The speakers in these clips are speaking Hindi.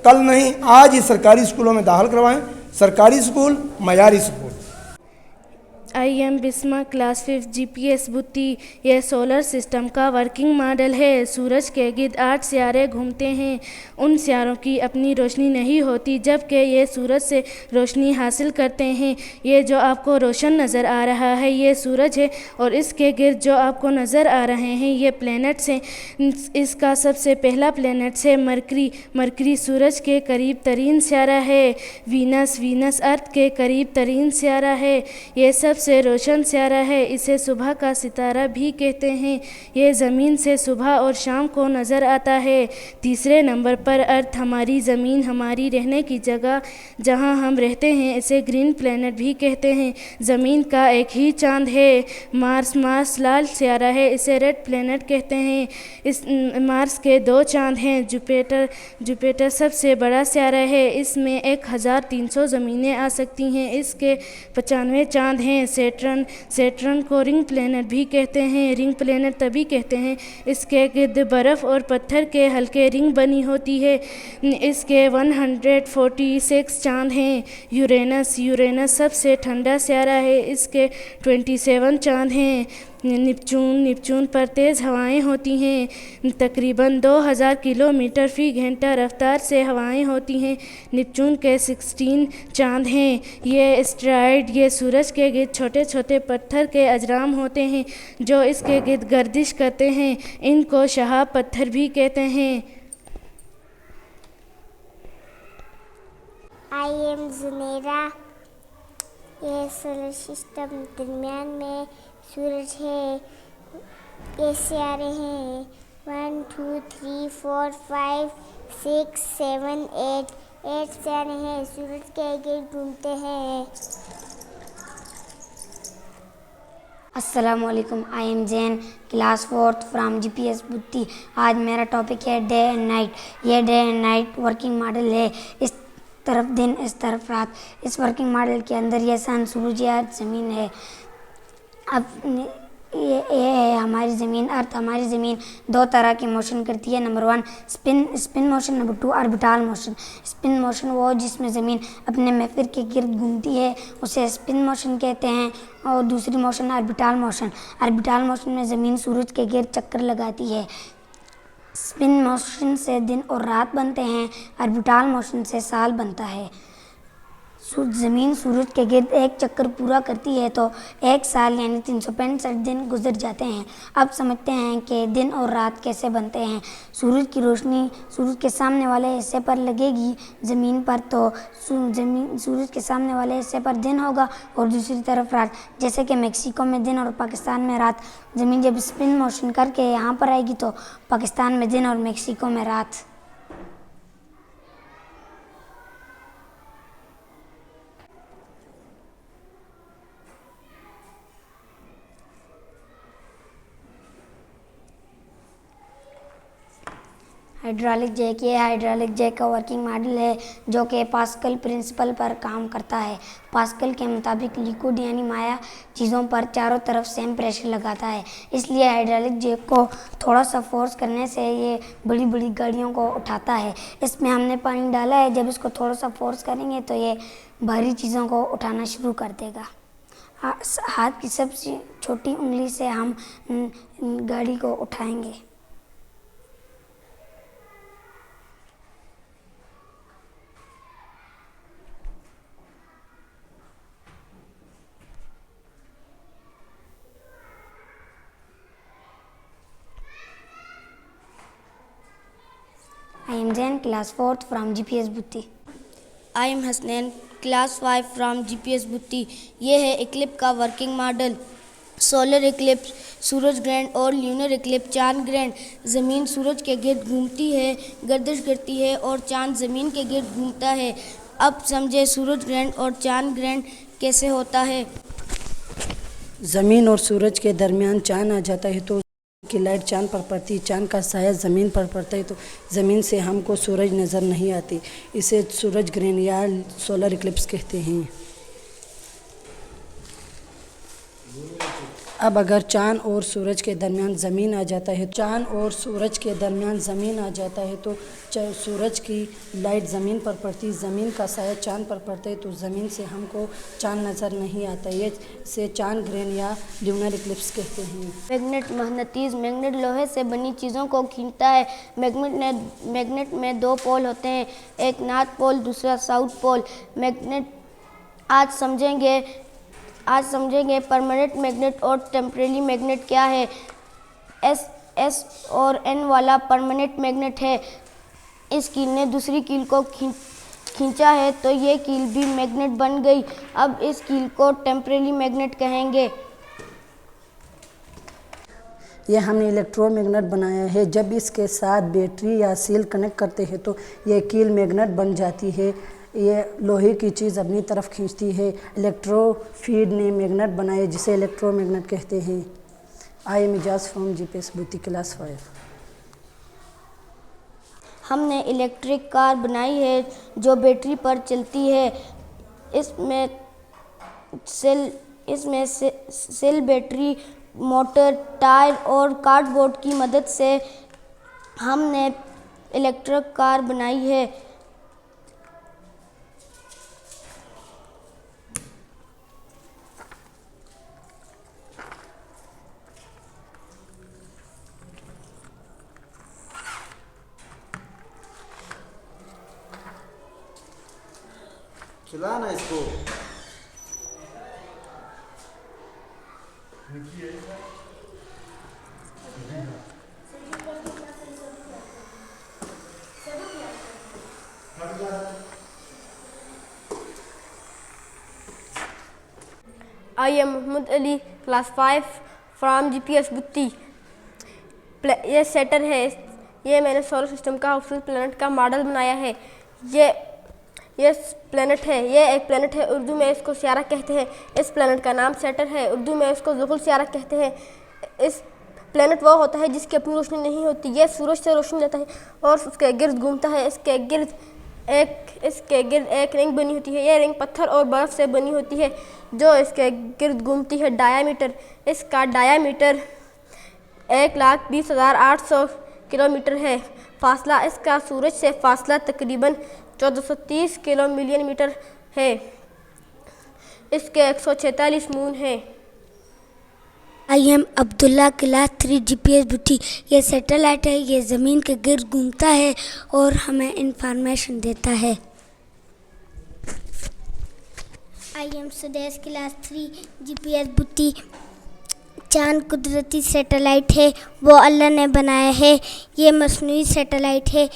कल नहीं आज ही सरकारी स्कूलों में दाखिल करवाएं। सरकारी स्कूल, मयारी school. I am Bisma class 5 GPS बुत्ती। यह सोलर सिस्टम का वर्किंग मॉडल है। सूरज के गिर्द 8 सितारे घूमते हैं। उन सितारों की अपनी रोशनी नहीं होती, जबकि ये सूरज से रोशनी हासिल करते हैं। ये जो आपको रोशन नज़र आ रहा है ये सूरज है, और इसके गिर्द जो आपको नज़र आ रहे हैं ये प्लैनेट्स हैं। इसका सबसे पहला प्लैनेट्स है मरकरी। मरकरी सूरज के करीब तरीन सितारा है। वीनस अर्थ के करीब तरीन सितारा है। ये सबसे रोशन सितारा है। इसे सुबह का सितारा भी कहते हैं। ये ज़मीन से सुबह और शाम को नज़र आता है। तीसरे नंबर पर अर्थ, हमारी ज़मीन, हमारी रहने की जगह जहां हम रहते हैं, इसे ग्रीन प्लैनेट भी कहते हैं। ज़मीन का एक ही चांद है। मार्स लाल सितारा है, इसे रेड प्लैनेट कहते हैं। इस मार्स के 2 चांद हैं। जुपिटर सबसे बड़ा सितारा है। इसमें 1300 ज़मीनें आ सकती हैं। इसके 95 चांद हैं। सैटर्न को रिंग प्लैनेट भी कहते हैं। रिंग प्लैनेट तभी कहते हैं इसके गिर्द बर्फ़ और पत्थर के हल्के रिंग बनी होती है। इसके 146 चांद हैं। यूरेनस सबसे ठंडा सितारा है। इसके 27 चांद हैं। नेपच्यून पर तेज़ हवाएं होती हैं। तकरीबन 2000 किलोमीटर फ़ी घंटा रफ्तार से हवाएं होती हैं। नेपच्यून के 16 चांद हैं। ये एस्टेरॉयड, ये सूरज के गिर्द छोटे छोटे पत्थर के अजराम होते हैं जो इसके गिर्द गर्दिश करते हैं। इनको शहाब पत्थर भी कहते हैं। I am Junaira. ये सोलर सिस्टम दरमियान में सूरज है। ये सितारे हैं 1 2 3 4 5 6 7 8 सितारे हैं। सूरज के गिर्द घूमते हैं। अस्सलामुअलैकुम। I am Jain class 4th from GPS बुत्ती। आज मेरा टॉपिक है डे एंड नाइट। ये day and night working model है। इस तरफ दिन, इस तरफ रात। इस वर्किंग मॉडल के अंदर ये सन, सूरज या ज़मीन है। अब ये है हमारी ज़मीन, अर्थ। हमारी ज़मीन 2 तरह की मोशन करती है। Number 1 spin motion, number 2 orbital motion. Spin motion वो जिसमें ज़मीन अपने महवर के गिर्द घूमती है, उसे स्पिन मोशन कहते हैं। और दूसरी motion orbital motion. Orbital motion में ज़मीन सूरज के गिर्द चक्कर लगाती है। स्पिन मोशन से दिन और रात बनते हैं। ऑर्बिटल मोशन से साल बनता है। ज़मीन सूरज के गिर्द एक चक्कर पूरा करती है तो 1 साल यानी 365 दिन गुजर जाते हैं। अब समझते हैं कि दिन और रात कैसे बनते हैं। सूरज की रोशनी सूरज के सामने वाले हिस्से पर लगेगी ज़मीन पर, तो सूरज के सामने वाले हिस्से पर दिन होगा और दूसरी तरफ रात। जैसे कि मेक्सिको में दिन और पाकिस्तान में रात। ज़मीन जब स्पिन मोशन करके यहाँ पर आएगी तो पाकिस्तान में दिन और मेक्सिको में रात। Hydraulic jack. ये हाइड्रोलिक जैक का वर्किंग मॉडल है जो कि पास्कल प्रिंसिपल पर काम करता है। पास्कल के मुताबिक लिक्विड यानी माया चीज़ों पर चारों तरफ सेम प्रेशर लगाता है। इसलिए हाइड्रोलिक जैक को थोड़ा सा फोर्स करने से ये बड़ी बड़ी गाड़ियों को उठाता है। इसमें हमने पानी डाला है। जब इसको थोड़ा सा फोर्स करेंगे तो ये भारी चीज़ों को उठाना शुरू कर देगा। हाथ की सबसे छोटी उंगली से हम गाड़ी को उठाएंगे। I am Zain, class 4th from GPS बुत्ती। I am Hasnain class 5 from GPS Butti. ये है इक्लिप्स का वर्किंग मॉडल। सोलर इक्लिप्स, सूरज ग्रहण और ल्यूनर इक्लिप्स, चांद ग्रहण। ज़मीन सूरज के गिर्द घूमती है, गर्दिश करती है और चांद ज़मीन के गिर्द घूमता है। अब समझे सूरज ग्रहण और चांद ग्रहण कैसे होता है। ज़मीन और सूरज के दरमियान चांद आ जाता है तो की लाइट चांद पर पड़ती है। चांद का साया ज़मीन पर पड़ता है तो ज़मीन से हमको सूरज नज़र नहीं आती। इसे सूरज ग्रहण या सोलर इक्लिप्स कहते हैं। अब अगर चाँद और सूरज के दरमियान ज़मीन आ जाता है, चाँद और सूरज के दरमियान ज़मीन आ जाता है तो सूरज की लाइट ज़मीन पर पड़ती, ज़मीन का साया चाँद पर पड़ता है तो ज़मीन से हमको चाँद नज़र नहीं आता। ये से चाँद ग्रहण या ल्यूनर इक्लिप्स कहते हैं। मैग्नेट मगनेटिज़। मैग्नेट लोहे से बनी चीज़ों को खींचता है। मैग्नेट में दो पोल होते हैं, एक नॉर्थ पोल, दूसरा साउथ पोल। मैग्नेट आज समझेंगे परमानेंट मैग्नेट और टेम्परेरी मैग्नेट क्या है। एस और एन वाला परमानेंट मैग्नेट है। इस कील ने दूसरी कील को खींचा है तो ये कील भी मैग्नेट बन गई। अब इस कील को टेम्परेरी मैग्नेट कहेंगे। ये हमने इलेक्ट्रोमैग्नेट बनाया है। जब इसके साथ बैटरी या सेल कनेक्ट करते हैं तो ये कील मैग्नेट बन जाती है। ये लोहे की चीज़ अपनी तरफ खींचती है। इलेक्ट्रोफीड ने मैग्नेट बनाए जिसे इलेक्ट्रोमैग्नेट कहते हैं। I am Ijaz from GPS Butti class 5। हमने इलेक्ट्रिक कार बनाई है जो बैटरी पर चलती है। इसमें सेल, बैटरी, मोटर, टायर और कार्डबोर्ड की मदद से हमने इलेक्ट्रिक कार बनाई है। खिलाना इसको। I am Muhammad Ali, class 5 from GPS Butti. ये सैटर्न है। ये मैंने सोलर सिस्टम का खूबसूरत प्लैनेट का मॉडल बनाया है। ये प्लैनेट है। ये एक प्लैनेट है। उर्दू में इसको सियारा कहते हैं। इस प्लैनेट का नाम सैटर्न है। उर्दू में इसको ज़ुहुल सियारा कहते हैं। इस प्लैनेट वो होता है जिसकी अपनी रोशनी नहीं होती। ये सूरज से रोशनी लेता है और उसके गिर्द घूमता है। इसके गिर्द एक रिंग बनी होती है। ये रिंग पत्थर और बर्फ़ से बनी होती है जो इसके गिर्द घूमती है। डायामीटर, इसका डायामीटर 1,20,800 किलोमीटर है। फासला, इसका सूरज से फासला तकरीबन 1430 किलो मिलियन मीटर है। इसके 146 मून हैं। I am Abdullah, class 3 GPS Butti. ये सैटेलाइट है। ये ज़मीन के गिर्द घूमता है और हमें इंफॉर्मेशन देता है। I am Sudesh, class 3 GPS Butti. चाँद कुदरती सैटेलाइट है। वो अल्लाह ने बनाया है। ये मसनूई सैटेलाइट है।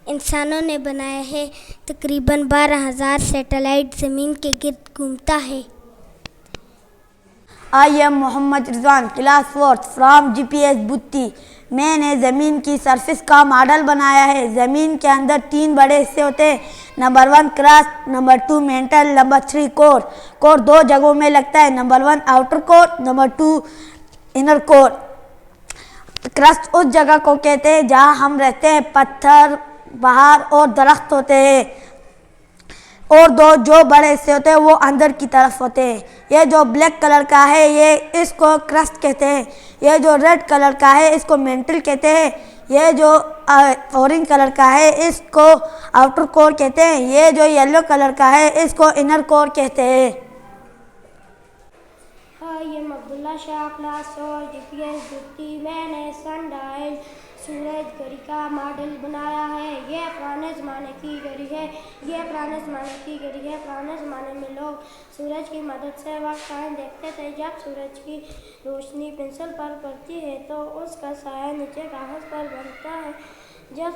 इंसानों ने बनाया है। तकरीबन 12,000 सैटेलाइट ज़मीन के गिर्द घूमता है। I am Mohammad Rizwan, class 4 from GPS Butti. मैंने ज़मीन की सरफेस का मॉडल बनाया है। ज़मीन के अंदर 3 बड़े हिस्से होते हैं। Number 1 crust, number 2 mental, number 3 core. Core 2 जगहों में लगता है। Number 1 outer core, number 2 inner core. Crust उस जगह को कहते हैं जहाँ हम रहते हैं। पत्थर, पहाड़ और दरख्त होते हैं। और 2 जो बड़े हिस्से होते हैं वो अंदर की तरफ होते हैं। ये जो ब्लैक कलर का है ये इसको क्रस्ट कहते हैं। ये जो रेड कलर का है इसको मेंटल कहते हैं। ये जो ऑरेंज कलर का है इसको आउटर कोर कहते हैं। ये जो येलो कलर का है इसको इनर कोर कहते हैं। I am Abdullah Shah, class 4 GPS Butti. मैंने सनडायल सूरज घड़ी का मॉडल बनाया है। ये पुराने ज़माने की घड़ी है। पुराने ज़माने में लोग सूरज की मदद से वक्त टाइम देखते थे। जब सूरज की रोशनी पेंसिल पर पड़ती है तो उसका साया नीचे कागज़ पर बनता है। जब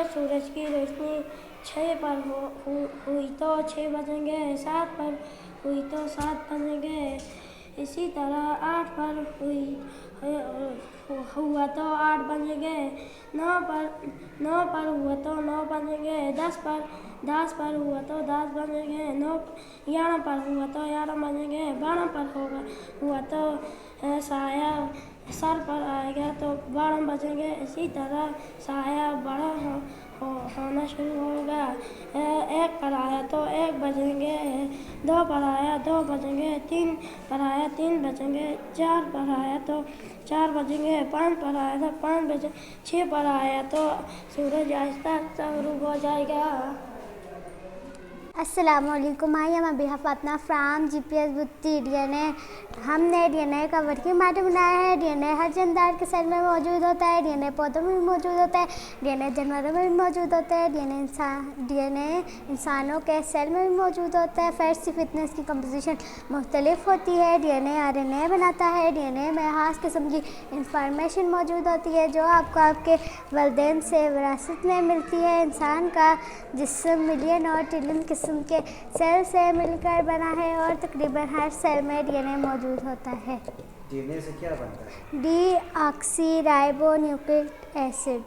सूरज की रोशनी 6 पर हुई तो 6 बजेंगे, 7 पर हुई तो 7 बजेंगे। इसी तरह 8 पर हुआ तो 8 बजेंगे। 9 पर हुआ तो 9 बजेंगे। 10 पर हुआ तो 10 बजेंगे। 11 पर हुआ तो 11 बजेंगे। 12 पर हुआ तो साया सर पर आएगा तो 12 बजेंगे। इसी तरह साया बड़ा होना शुरू होगा। एक पर आया तो 1 बजेंगे, 2 पर आया 2 बजेंगे, 3 पर आया 3 बजेंगे, 4 पर आया तो 4 बजेंगे, 5 पर आया तो 5 बजे, 6 पर आया तो सूरज आहिस्ता आहिस्ता गुरूब हो जाएगा। अस्सलामुअलैकुम। आई एम अभी फातिमा फ्राम जीपीएस बुत्ती डीएनए। हमने डीएनए का वर्किंग मॉडल बनाया है। डीएनए हर जानदार के सेल में मौजूद होता है। डीएनए पौधों में भी मौजूद होता है। डीएनए जानवरों में भी मौजूद होता है। डीएनए इंसानों के सेल में भी मौजूद होता है। फैट्स की फिटनेस की कंपोजिशन मुख्तलिफ होती है। डीएनए आरएनए बनाता है। डीएनए में खास किस्म की इंफॉर्मेशन मौजूद होती है जो आपको आपके वालिदैन से विरासत में मिलती है। इंसान का जिस्म मिलियन और ट्रिलियन किस्म के सेल से मिलकर बना है और तकरीबन हर सेल में डीएनए मौजूद होता है। डीएनए से क्या बनता है? Deoxyribonucleic acid.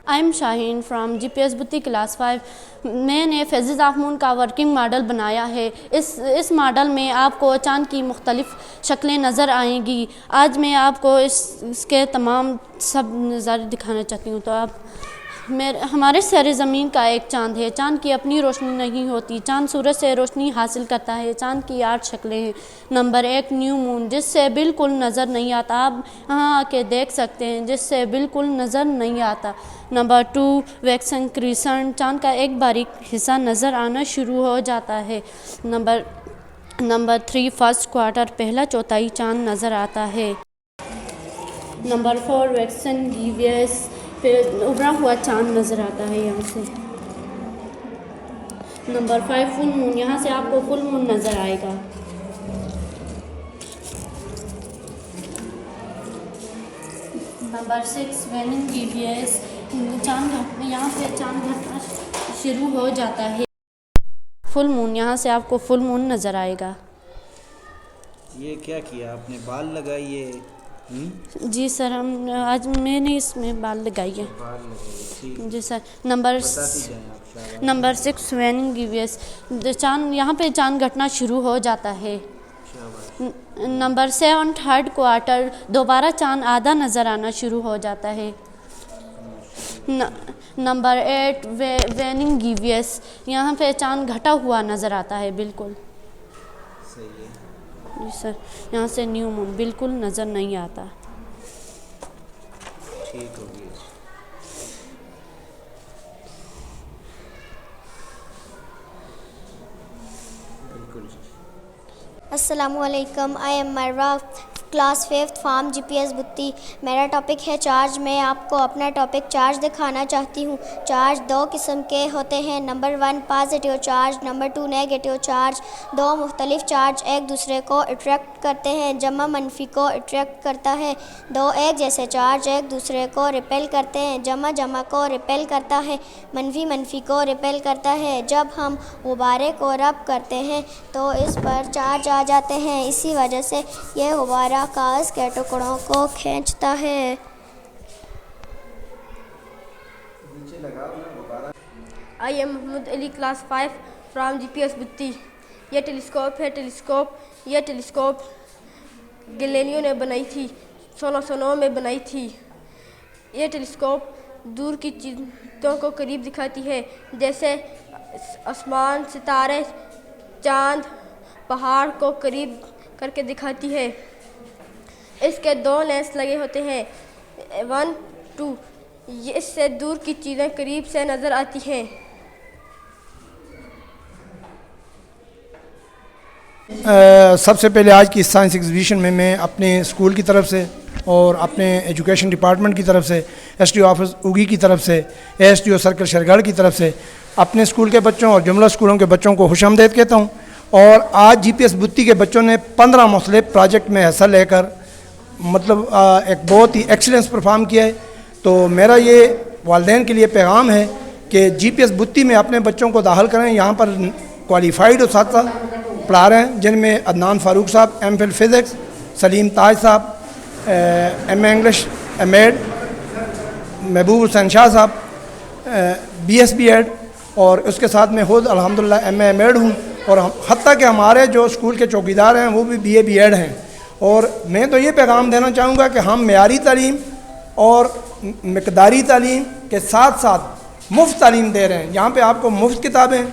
I am Shaheen from GPS Butti class 5। मैंने फेज़ ऑफ मून का वर्किंग मॉडल बनाया है। इस मॉडल में आपको चाँद की मुख्तलिफ़ शक्लें नज़र आएंगी। आज मैं आपको इसके तमाम सब नज़ारे दिखाना चाहती हूँ। तो आप हमारे सर ज़मीन का एक चाँद है। चाँद की अपनी रोशनी नहीं होती। चाँद सूरज से रोशनी हासिल करता है। चाँद की 8 शक्लें हैं। नंबर 1 न्यू मून, जिससे बिल्कुल नज़र नहीं आता। आप यहाँ आके देख सकते हैं, जिससे बिल्कुल नज़र नहीं आता। नंबर 2 वैक्सन क्रिसेंट, चाँद का एक बारीक हिस्सा नज़र आना शुरू हो जाता है। नंबर 3 फर्स्ट क्वार्टर, पहला चौथाई चाँद नज़र आता है। नंबर 4 वैक्सन गिवियस, फिर उभरा हुआ चाँद नज़र आता है यहाँ से। नंबर 5 फुल मून, यहाँ से आपको फुल मून नज़र आएगा। नंबर 6 वेनिंग गिवियस, चाँद यहाँ पे चाँद घटना शुरू हो जाता है। फुल मून, यहाँ से आपको फुल मून नज़र आएगा। ये क्या किया आपने? बाल लगाइए? जी सर, आज मैंने इसमें बाल लगाई है। जी सर। नंबर 6 वेनिंग गिवियस, चाँद यहाँ पे चाँद घटना शुरू हो जाता है। नंबर 7 थर्ड क्वार्टर, दोबारा चाँद आधा नज़र आना शुरू हो जाता है। नंबर 8 वेनिंग गिवियस, यहाँ पे चाँद घटा हुआ नज़र आता है बिल्कुल। जी सर, यहाँ से न्यू मून बिल्कुल नज़र नहीं आता। ठीक हो गया। बिल्कुल। अस्सलामुअलैकुम। आई एम मरवा क्लास 5th फार्म जीपीएस बुत्ती। मेरा टॉपिक है चार्ज। मैं आपको अपना टॉपिक चार्ज दिखाना चाहती हूँ। चार्ज 2 किस्म के होते हैं। Number 1 positive charge, number 2 negative charge. 2 मुख्तलिफ चार्ज एक दूसरे को अट्रैक्ट करते हैं। जमा मनफी को अट्रैक्ट करता है। 2 एक जैसे चार्ज एक दूसरे को रिपेल करते हैं। जमा को रिपेल करता है। मनफी को रिपेल करता है। जब हम गुब्बारे को रब करते हैं तो इस पर चार्ज आ जाते हैं। इसी वजह से यह गुब्बारा कागज़ के टुकड़ों को खींचता है। I am Mohammad Ali class 5 from GPS Butti. ये टेलीस्कोप है। ये टेलीस्कोप गैलीलियो ने बनाई थी, 1609 में बनाई थी। ये टेलीस्कोप दूर की चीज़ों को करीब दिखाती है, जैसे आसमान, सितारे, चाँद, पहाड़ को करीब करके दिखाती है। इसके 2 लेंस लगे होते हैं, 1, 2। इससे दूर की चीज़ें करीब से नज़र आती हैं। सबसे पहले आज की साइंस एग्जीबिशन में मैं अपने स्कूल की तरफ से और अपने एजुकेशन डिपार्टमेंट की तरफ से, एसटीओ ऑफिस उगी की तरफ से, एसटीओ सर्कल शरगढ़ की तरफ से अपने स्कूल के बच्चों और जुमला स्कूलों के बच्चों को खुशामदीद कहता हूँ। और आज जीपीएस बुत्ती के बच्चों ने 15 मुख्तलिफ प्रोजेक्ट में हिस्सा लेकर मतलब एक बहुत ही एक्सीलेंस परफॉर्म किया है। तो मेरा ये वालिदैन के लिए पैगाम है कि जीपीएस बुत्ती में अपने बच्चों को दाखिल करें। यहाँ पर क्वालिफाइड उस्ताद पढ़ा रहे हैं, जिनमें अदनान फ़ारूक साहब एमफिल फ़िज़िक्स, सलीम ताज साहब एमए इंग्लिश एमएड, महबूब हुसैन शाह साहब बीएस बीएड, और उसके साथ में खुद अल्हम्दुलिल्लाह एमए एमएड हूँ। और हत्ता कि हमारे जो स्कूल के चौकीदार हैं वो भी बीए बीएड हैं। और मैं तो ये पैगाम देना चाहूँगा कि हम मेयारी तालीम और मकदारी तालीम के साथ साथ मुफ्त तालीम दे रहे हैं। यहाँ पे आपको मुफ्त किताबें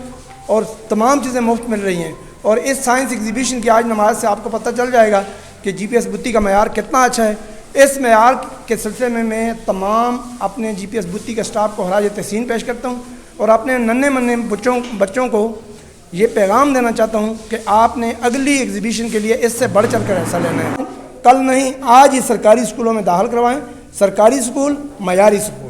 और तमाम चीज़ें मुफ्त मिल रही हैं। और इस साइंस एग्जीबिशन की आज नमाज से आपको पता चल जाएगा कि GPS बुत्ती का मयार कितना अच्छा है। इस मयार के सिलसिले में मैं तमाम अपने GPS बुत्ती के स्टाफ को खराज तहसीन पेश करता हूँ और अपने नन्हे मन्ने बच्चों को ये पैगाम देना चाहता हूँ कि आपने अगली एग्जीबिशन के लिए इससे बढ़ चढ़ कर हिस्सा लेना है। कल नहीं, आज ही सरकारी स्कूलों में दाखिल करवाएं। सरकारी स्कूल, मयारी स्कूल।